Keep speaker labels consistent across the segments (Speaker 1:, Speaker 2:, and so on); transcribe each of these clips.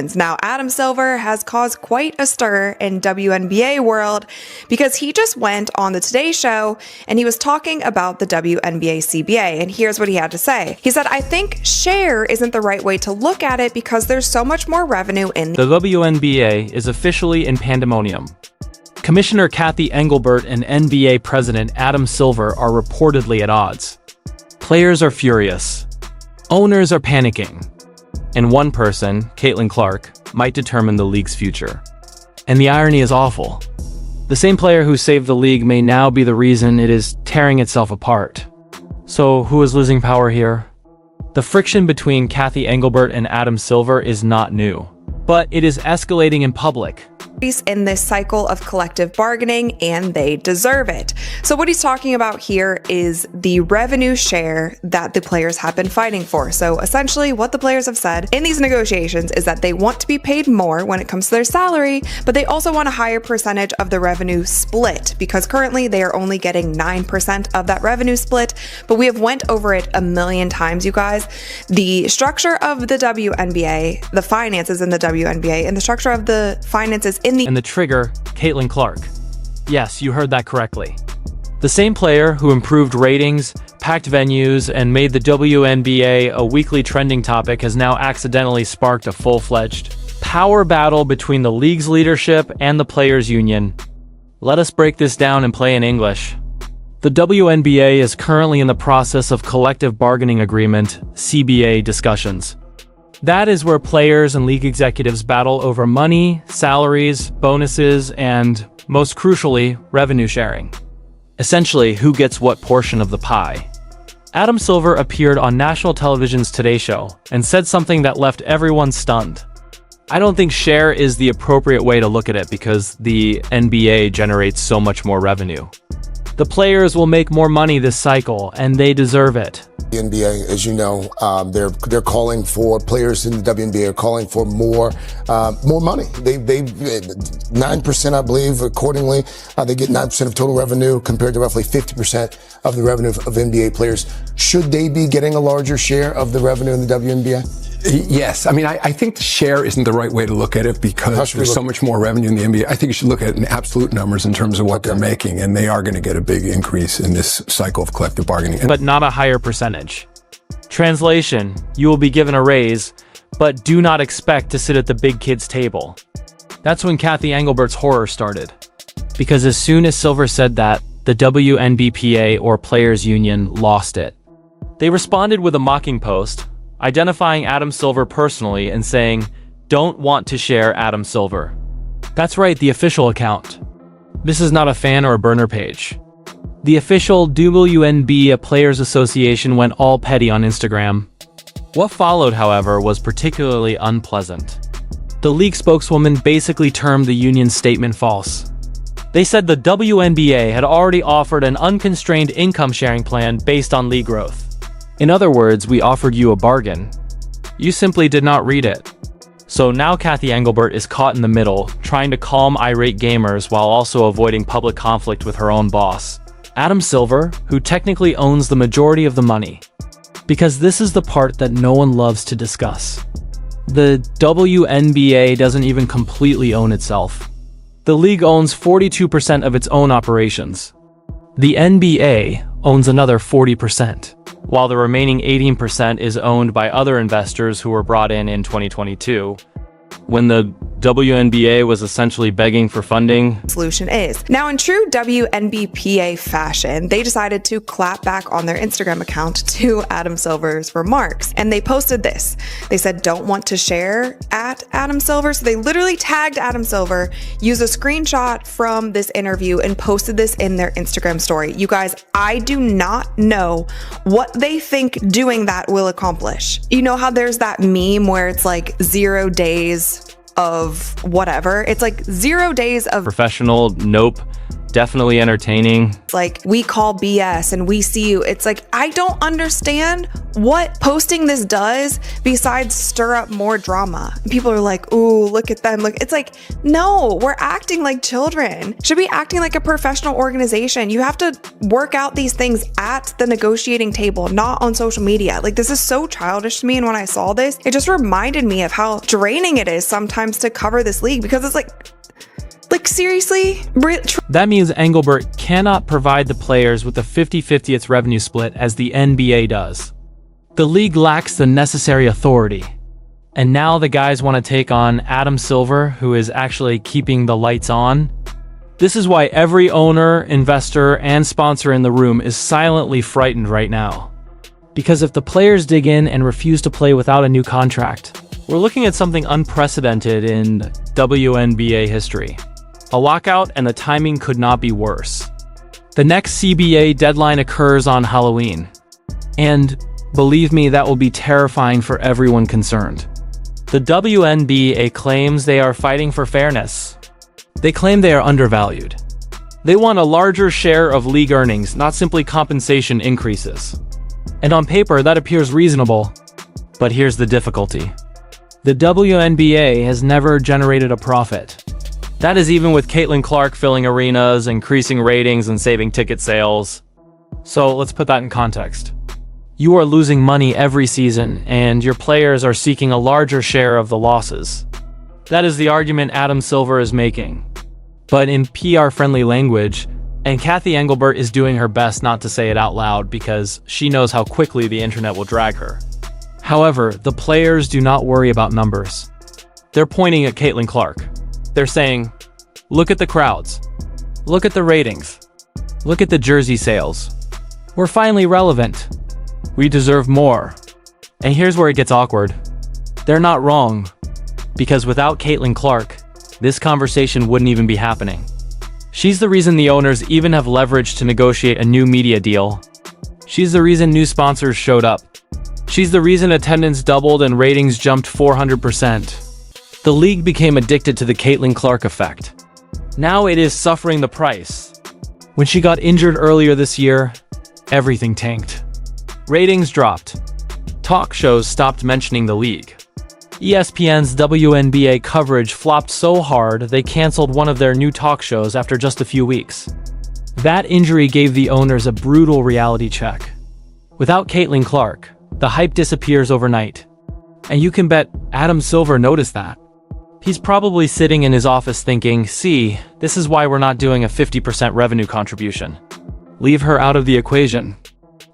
Speaker 1: Now, Adam Silver has caused quite a stir in WNBA world because he just went on the Today Show and he was talking about the WNBA CBA. And here's what he had to say. He said, "I think share isn't the right way to look at it because there's so much more revenue in
Speaker 2: the WNBA is officially in pandemonium. Commissioner Cathy Engelbert and NBA President Adam Silver are reportedly at odds. Players are furious. Owners are panicking. And one person, Caitlyn Clark, might determine the league's future. And the irony is awful. The same player who saved the league may now be the reason it is tearing itself apart. So who is losing power here? The friction between Cathy Engelbert and Adam Silver is not new, but it is escalating in public.
Speaker 1: In this cycle of collective bargaining, and they deserve it. So what he's talking about here is the revenue share that the players have been fighting for. So essentially what the players have said in these negotiations is that they want to be paid more when it comes to their salary, but they also want a higher percentage of the revenue split because currently they are only getting 9% of that revenue split, but we have went over it a million times, you guys. The structure of the WNBA, the finances in the WNBA, and the structure of the finances in
Speaker 2: the trigger, Caitlyn Clark. Yes, you heard that correctly. The same player who improved ratings, packed venues, and made the WNBA a weekly trending topic has now accidentally sparked a full-fledged power battle between the league's leadership and the players' union. Let us break this down and play in English. The WNBA is currently in the process of collective bargaining agreement, CBA discussions. That is where players and league executives battle over money, salaries, bonuses, and, most crucially, revenue sharing. Essentially, who gets what portion of the pie. Adam Silver appeared on national television's Today Show and said something that left everyone stunned. I don't think share is the appropriate way to look at it because the NBA generates so much more revenue. The players will make more money this cycle, and they deserve it.
Speaker 3: The NBA, as you know, they're calling for players in the WNBA are calling for more money. They 9%, I believe, accordingly. They get 9% of total revenue compared to roughly 50% of the revenue of NBA players. Should they be getting a larger share of the revenue in the WNBA?
Speaker 4: Yes. I mean, I think the share isn't the right way to look at it because there's so much more revenue in the NBA. I think you should look at it in absolute numbers in terms of what they're making, and they are going to get a big increase in this cycle of collective bargaining.
Speaker 2: But not a higher percentage. Translation, you will be given a raise, but do not expect to sit at the big kids' table. That's when Cathy Engelbert's horror started. Because as soon as Silver said that, the WNBPA or Players Union lost it. They responded with a mocking post, identifying Adam Silver personally and saying, "Don't want to share Adam Silver." That's right, the official account. This is not a fan or a burner page. The official WNBA Players Association went all petty on Instagram. What followed, however, was particularly unpleasant. The league spokeswoman basically termed the union's statement false. They said the WNBA had already offered an unconstrained income-sharing plan based on league growth. In other words, we offered you a bargain. You simply did not read it. So now Cathy Engelbert is caught in the middle, trying to calm irate gamers while also avoiding public conflict with her own boss, Adam Silver, who technically owns the majority of the money. Because this is the part that no one loves to discuss. The WNBA doesn't even completely own itself. The league owns 42% of its own operations. The NBA owns another 40%. While the remaining 18% is owned by other investors who were brought in 2022, when the WNBA was essentially begging for funding.
Speaker 1: Solution is. Now, in true WNBPA fashion, they decided to clap back on their Instagram account to Adam Silver's remarks. And they posted this. They said, "Don't want to share at Adam Silver." So they literally tagged Adam Silver, used a screenshot from this interview, and posted this in their Instagram story. You guys, I do not know what they think doing that will accomplish. You know how there's that meme where it's like 0 days of whatever. It's like 0 days of
Speaker 2: professional. Nope. definitely entertaining.
Speaker 1: Like, we call BS and we see you. It's like, I don't understand what posting this does besides stir up more drama. And people are like, ooh, look at them. Look, it's like, no, we're acting like children. Should be acting like a professional organization. You have to work out these things at the negotiating table, not on social media. Like, this is so childish to me. And when I saw this, it just reminded me of how draining it is sometimes to cover this league, because it's like seriously?
Speaker 2: That means Engelbert cannot provide the players with the 50-50th revenue split as the NBA does. The league lacks the necessary authority. And now the guys want to take on Adam Silver, who is actually keeping the lights on. This is why every owner, investor, and sponsor in the room is silently frightened right now. Because if the players dig in and refuse to play without a new contract, we're looking at something unprecedented in WNBA history. A lockout, and the timing could not be worse. The next CBA deadline occurs on Halloween. And believe me, that will be terrifying for everyone concerned. The WNBA claims they are fighting for fairness. They claim they are undervalued. They want a larger share of league earnings, not simply compensation increases. And on paper, that appears reasonable. But here's the difficulty. The WNBA has never generated a profit. That is even with Caitlyn Clark filling arenas, increasing ratings, and saving ticket sales. So let's put that in context. You are losing money every season, and your players are seeking a larger share of the losses. That is the argument Adam Silver is making. But in PR-friendly language, and Cathy Engelbert is doing her best not to say it out loud because she knows how quickly the internet will drag her. However, the players do not worry about numbers. They're pointing at Caitlyn Clark. They're saying, look at the crowds. Look at the ratings. Look at the jersey sales. We're finally relevant. We deserve more. And here's where it gets awkward. They're not wrong. Because without Caitlyn Clark, this conversation wouldn't even be happening. She's the reason the owners even have leverage to negotiate a new media deal. She's the reason new sponsors showed up. She's the reason attendance doubled and ratings jumped 400%. The league became addicted to the Caitlyn Clark effect. Now it is suffering the price. When she got injured earlier this year, everything tanked. Ratings dropped. Talk shows stopped mentioning the league. ESPN's WNBA coverage flopped so hard they canceled one of their new talk shows after just a few weeks. That injury gave the owners a brutal reality check. Without Caitlyn Clark, the hype disappears overnight. And you can bet Adam Silver noticed that. He's probably sitting in his office thinking, see, this is why we're not doing a 50% revenue contribution. Leave her out of the equation.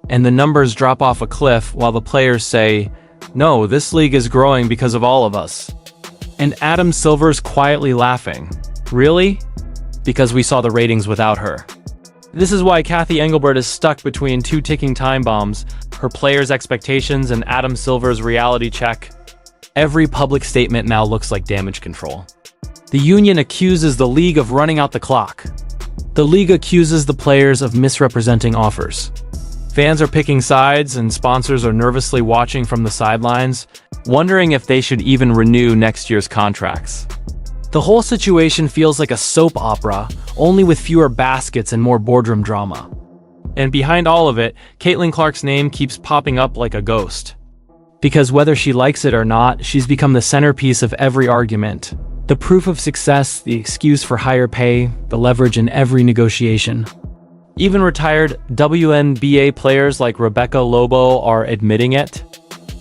Speaker 2: And the numbers drop off a cliff while the players say, no, this league is growing because of all of us. And Adam Silver's quietly laughing. Really? Because we saw the ratings without her. This is why Cathy Engelbert is stuck between two ticking time bombs, her players' expectations and Adam Silver's reality check. Every public statement now looks like damage control. The union accuses the league of running out the clock. The league accuses the players of misrepresenting offers. Fans are picking sides and sponsors are nervously watching from the sidelines, wondering if they should even renew next year's contracts. The whole situation feels like a soap opera, only with fewer baskets and more boardroom drama. And behind all of it, Caitlyn Clark's name keeps popping up like a ghost. Because whether she likes it or not, she's become the centerpiece of every argument. The proof of success, the excuse for higher pay, the leverage in every negotiation. Even retired WNBA players like Rebecca Lobo are admitting it.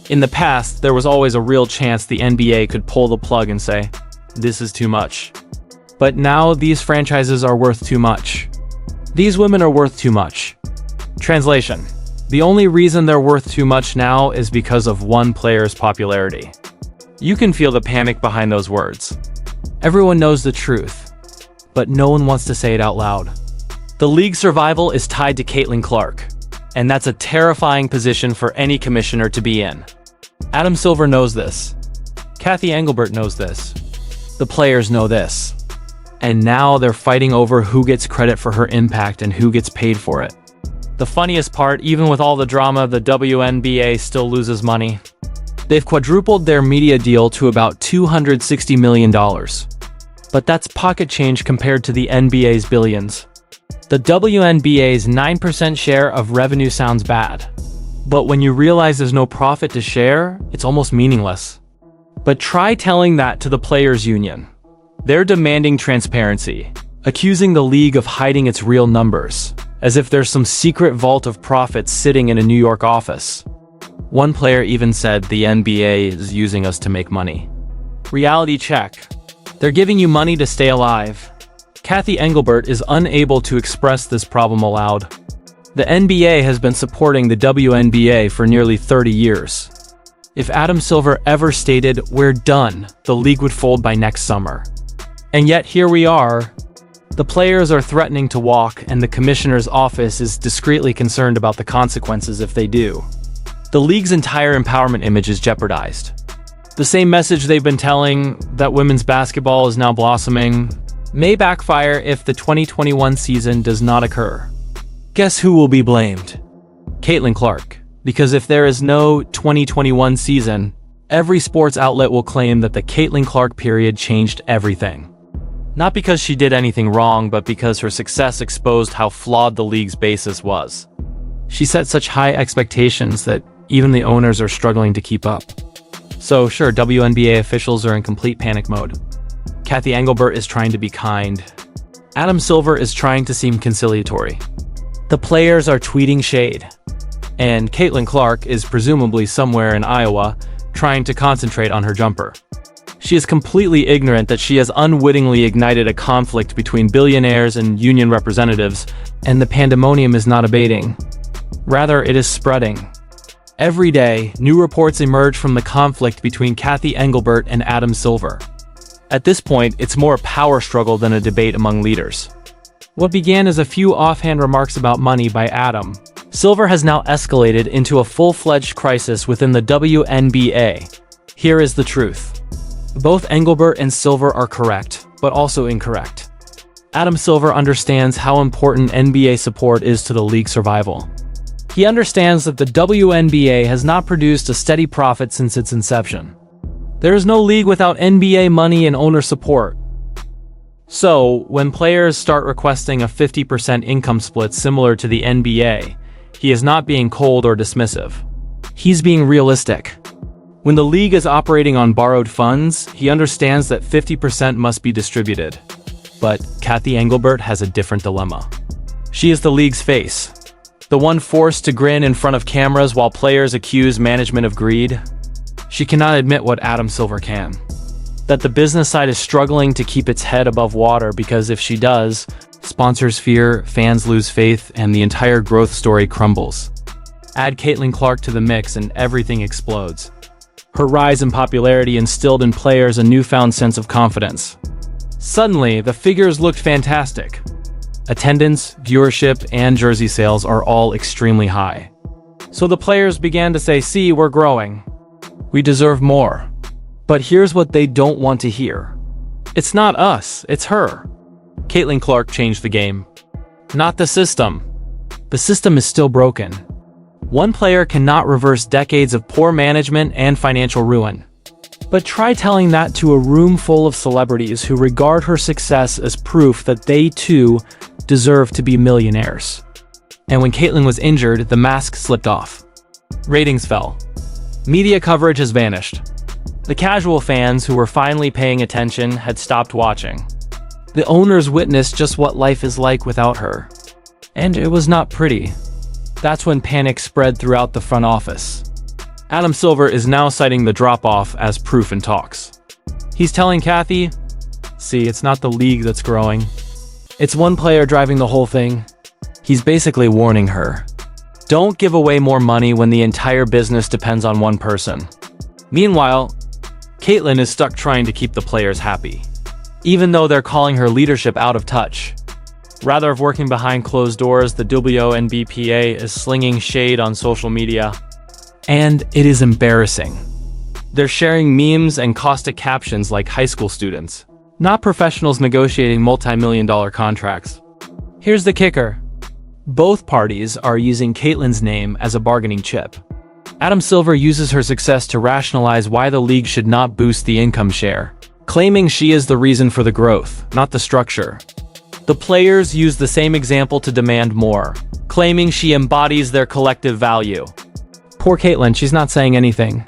Speaker 2: In the past, there was always a real chance the NBA could pull the plug and say, this is too much. But now these franchises are worth too much. These women are worth too much. Translation: the only reason they're worth too much now is because of one player's popularity. You can feel the panic behind those words. Everyone knows the truth, but no one wants to say it out loud. The league's survival is tied to Caitlyn Clark, and that's a terrifying position for any commissioner to be in. Adam Silver knows this. Cathy Engelbert knows this. The players know this. And now they're fighting over who gets credit for her impact and who gets paid for it. The funniest part, even with all the drama, the WNBA still loses money. They've quadrupled their media deal to about $260 million. But that's pocket change compared to the NBA's billions. The WNBA's 9% share of revenue sounds bad. But when you realize there's no profit to share, it's almost meaningless. But try telling that to the players' union. They're demanding transparency, accusing the league of hiding its real numbers, as if there's some secret vault of profits sitting in a New York office. One player even said the NBA is using us to make money. Reality check. They're giving you money to stay alive. Cathy Engelbert is unable to express this problem aloud. The NBA has been supporting the WNBA for nearly 30 years. If Adam Silver ever stated, "We're done," the league would fold by next summer. And yet here we are. The players are threatening to walk, and the commissioner's office is discreetly concerned about the consequences if they do. The league's entire empowerment image is jeopardized. The same message they've been telling, that women's basketball is now blossoming, may backfire if the 2021 season does not occur. Guess who will be blamed? Caitlyn Clark. Because if there is no 2021 season, every sports outlet will claim that the Caitlyn Clark period changed everything. Not because she did anything wrong, but because her success exposed how flawed the league's basis was. She set such high expectations that even the owners are struggling to keep up. So sure, WNBA officials are in complete panic mode. Cathy Engelbert is trying to be kind. Adam Silver is trying to seem conciliatory. The players are tweeting shade. And Caitlyn Clark is presumably somewhere in Iowa, trying to concentrate on her jumper. She is completely ignorant that she has unwittingly ignited a conflict between billionaires and union representatives, and the pandemonium is not abating. Rather, it is spreading. Every day, new reports emerge from the conflict between Cathy Engelbert and Adam Silver. At this point, it's more a power struggle than a debate among leaders. What began as a few offhand remarks about money by Adam, Silver has now escalated into a full-fledged crisis within the WNBA. Here is the truth. Both Engelbert and Silver are correct, but also incorrect. Adam Silver understands how important NBA support is to the league's survival. He understands that the WNBA has not produced a steady profit since its inception. There is no league without NBA money and owner support. So, when players start requesting a 50% income split similar to the NBA, he is not being cold or dismissive. He's being realistic. When the league is operating on borrowed funds, he understands that 50% must be distributed. But Cathy Engelbert has a different dilemma. She is the league's face, the one forced to grin in front of cameras while players accuse management of greed. She cannot admit what Adam Silver can. That the business side is struggling to keep its head above water, because if she does, sponsors fear, fans lose faith, and the entire growth story crumbles. Add Caitlyn Clark to the mix and everything explodes. Her rise in popularity instilled in players a newfound sense of confidence. Suddenly, the figures looked fantastic. Attendance, viewership, and jersey sales are all extremely high. So the players began to say, "See, we're growing. We deserve more." But here's what they don't want to hear. It's not us, it's her. Caitlyn Clark changed the game. Not the system. The system is still broken. One player cannot reverse decades of poor management and financial ruin. But try telling that to a room full of celebrities who regard her success as proof that they too deserve to be millionaires. And when Caitlyn was injured, the mask slipped off. Ratings fell. Media coverage has vanished. The casual fans who were finally paying attention had stopped watching. The owners witnessed just what life is like without her. And it was not pretty. That's when panic spread throughout the front office. Adam Silver is now citing the drop-off as proof in talks. He's telling Cathy, "See, it's not the league that's growing. It's one player driving the whole thing." He's basically warning her. Don't give away more money when the entire business depends on one person. Meanwhile, Caitlyn is stuck trying to keep the players happy, even though they're calling her leadership out of touch. Rather of working behind closed doors, the WNBA is slinging shade on social media. And it is embarrassing. They're sharing memes and caustic captions like high school students, not professionals negotiating multi-million-dollar contracts. Here's the kicker. Both parties are using Caitlyn's name as a bargaining chip. Adam Silver uses her success to rationalize why the league should not boost the income share, claiming she is the reason for the growth, not the structure. The players use the same example to demand more, claiming she embodies their collective value. Poor Caitlyn, she's not saying anything.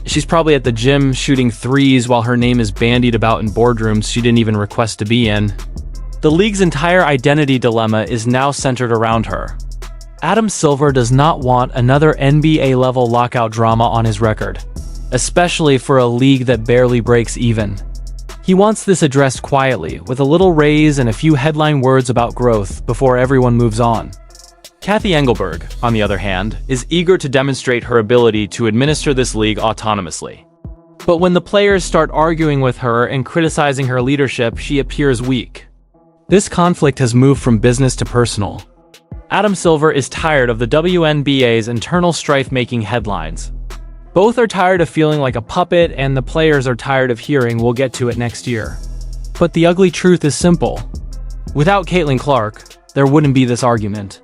Speaker 2: She's probably at the gym shooting threes while her name is bandied about in boardrooms she didn't even request to be in. The league's entire identity dilemma is now centered around her. Adam Silver does not want another NBA-level lockout drama on his record, especially for a league that barely breaks even. He wants this addressed quietly, with a little raise and a few headline words about growth before everyone moves on. Cathy Engelberg, on the other hand, is eager to demonstrate her ability to administer this league autonomously. But when the players start arguing with her and criticizing her leadership, she appears weak. This conflict has moved from business to personal. Adam Silver is tired of the WNBA's internal strife making headlines. Both are tired of feeling like a puppet, and the players are tired of hearing "we'll get to it next year." But the ugly truth is simple. Without Caitlyn Clark, there wouldn't be this argument.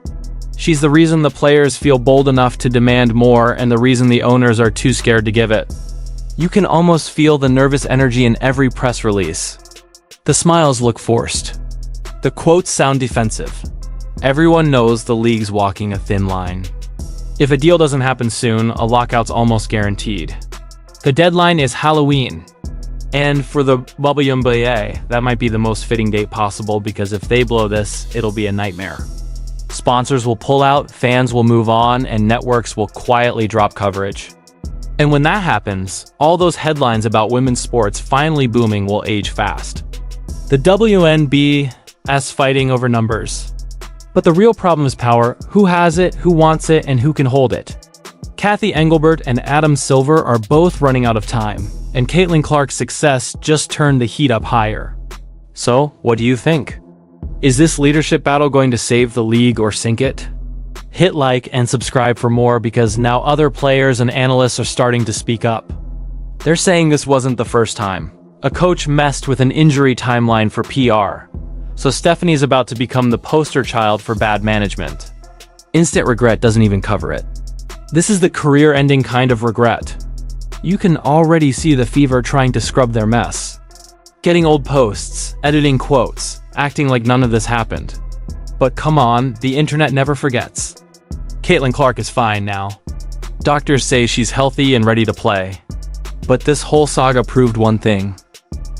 Speaker 2: She's the reason the players feel bold enough to demand more, and the reason the owners are too scared to give it. You can almost feel the nervous energy in every press release. The smiles look forced. The quotes sound defensive. Everyone knows the league's walking a thin line. If a deal doesn't happen soon, a lockout's almost guaranteed. The deadline is Halloween. And for the WNBA, that might be the most fitting date possible, because if they blow this, it'll be a nightmare. Sponsors will pull out, fans will move on, and networks will quietly drop coverage. And when that happens, all those headlines about women's sports finally booming will age fast. The WNBA's fighting over numbers. But the real problem is power: who has it, who wants it, and who can hold it. Cathy Engelbert and Adam Silver are both running out of time, and Caitlyn Clark's success just turned the heat up higher. So, what do you think? Is this leadership battle going to save the league or sink it? Hit like and subscribe for more, because now other players and analysts are starting to speak up. They're saying this wasn't the first time. A coach messed with an injury timeline for PR. So Stephanie's about to become the poster child for bad management. Instant regret doesn't even cover it. This is the career-ending kind of regret. You can already see the Fever trying to scrub their mess. Getting old posts, editing quotes, acting like none of this happened. But come on, the internet never forgets. Caitlyn Clark is fine now. Doctors say she's healthy and ready to play. But this whole saga proved one thing.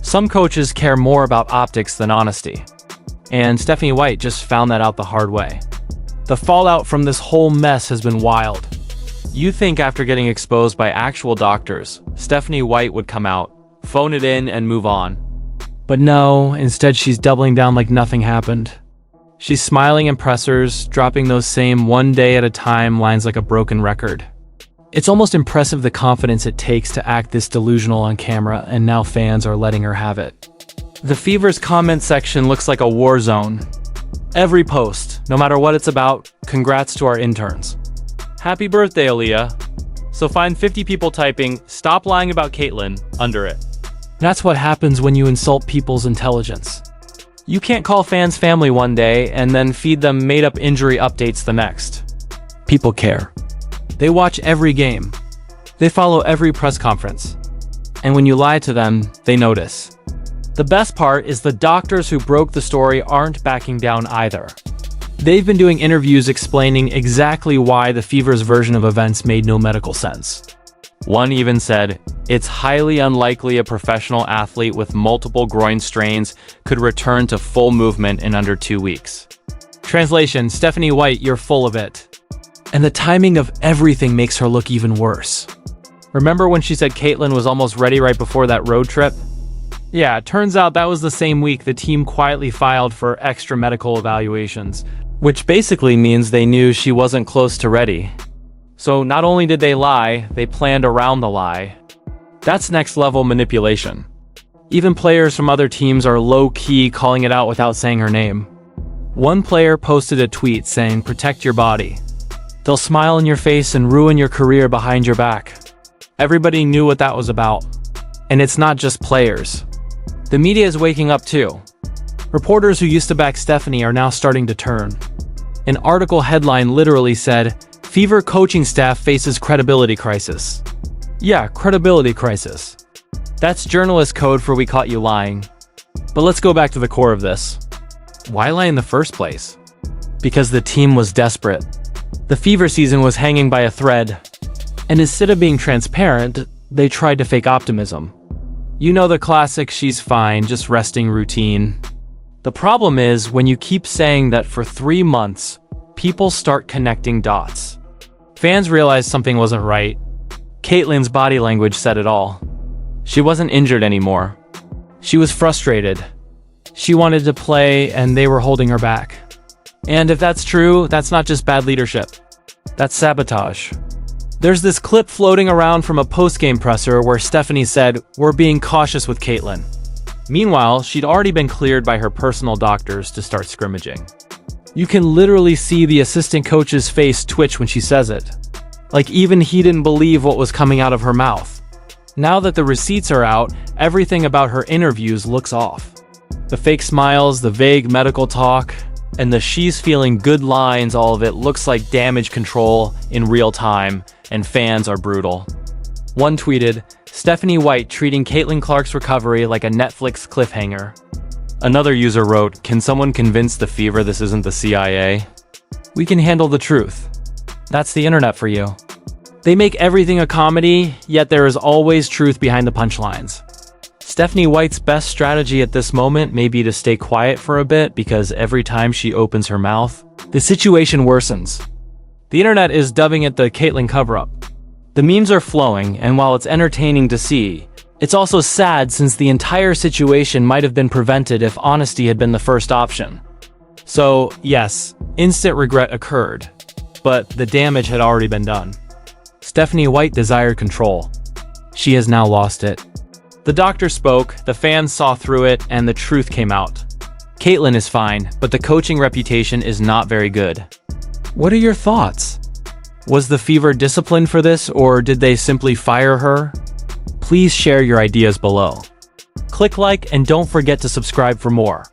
Speaker 2: Some coaches care more about optics than honesty. And Stephanie White just found that out the hard way. The fallout from this whole mess has been wild. You'd think after getting exposed by actual doctors, Stephanie White would come out, phone it in, and move on. But no, instead she's doubling down like nothing happened. She's smiling in pressers, dropping those same "one day at a time" lines like a broken record. It's almost impressive the confidence it takes to act this delusional on camera, and now fans are letting her have it. The Fever's comment section looks like a war zone. Every post, no matter what it's about, "Congrats to our interns." "Happy birthday, Aaliyah." So find 50 people typing "Stop lying about Caitlyn" under it. That's what happens when you insult people's intelligence. You can't call fans family one day and then feed them made-up injury updates the next. People care. They watch every game. They follow every press conference. And when you lie to them, they notice. The best part is the doctors who broke the story aren't backing down either. They've been doing interviews explaining exactly why the Fever's version of events made no medical sense. One even said, "It's highly unlikely a professional athlete with multiple groin strains could return to full movement in under 2 weeks." Translation: Stephanie White, you're full of it. And the timing of everything makes her look even worse. Remember when she said Caitlyn was almost ready right before that road trip? Yeah, it turns out that was the same week the team quietly filed for extra medical evaluations, which basically means they knew she wasn't close to ready. So not only did they lie, they planned around the lie. That's next-level manipulation. Even players from other teams are low-key calling it out without saying her name. One player posted a tweet saying, "Protect your body. They'll smile in your face and ruin your career behind your back." Everybody knew what that was about. And it's not just players. The media is waking up too. Reporters who used to back Stephanie are now starting to turn. An article headline literally said, "Fever coaching staff faces credibility crisis." Yeah, credibility crisis. That's journalist code for "we caught you lying." But let's go back to the core of this. Why lie in the first place? Because the team was desperate. The Fever season was hanging by a thread, and instead of being transparent, they tried to fake optimism. You know the classic "she's fine, just resting" routine. The problem is, when you keep saying that for 3 months, people start connecting dots. Fans realized something wasn't right. Caitlyn's body language said it all. She wasn't injured anymore. She was frustrated. She wanted to play, and they were holding her back. And if that's true, that's not just bad leadership. That's sabotage. There's this clip floating around from a post-game presser where Stephanie said, "We're being cautious with Caitlyn." Meanwhile, she'd already been cleared by her personal doctors to start scrimmaging. You can literally see the assistant coach's face twitch when she says it. Like even he didn't believe what was coming out of her mouth. Now that the receipts are out, everything about her interviews looks off. The fake smiles, the vague medical talk, and the "she's feeling good" lines, all of it looks like damage control in real time, and fans are brutal. One tweeted, "Stephanie White treating Caitlyn Clark's recovery like a Netflix cliffhanger." Another user wrote, "Can someone convince the Fever this isn't the CIA? We can handle the truth." That's the internet for you. They make everything a comedy, yet there is always truth behind the punchlines. Stephanie White's best strategy at this moment may be to stay quiet for a bit, because every time she opens her mouth, the situation worsens. The internet is dubbing it the Caitlyn cover-up. The memes are flowing, and while it's entertaining to see, it's also sad since the entire situation might have been prevented if honesty had been the first option. So, yes, instant regret occurred, but the damage had already been done. Stephanie White desired control. She has now lost it. The doctor spoke, the fans saw through it, and the truth came out. Caitlyn is fine, but the coaching reputation is not very good. What are your thoughts? Was the Fever disciplined for this, or did they simply fire her? Please share your ideas below. Click like and don't forget to subscribe for more.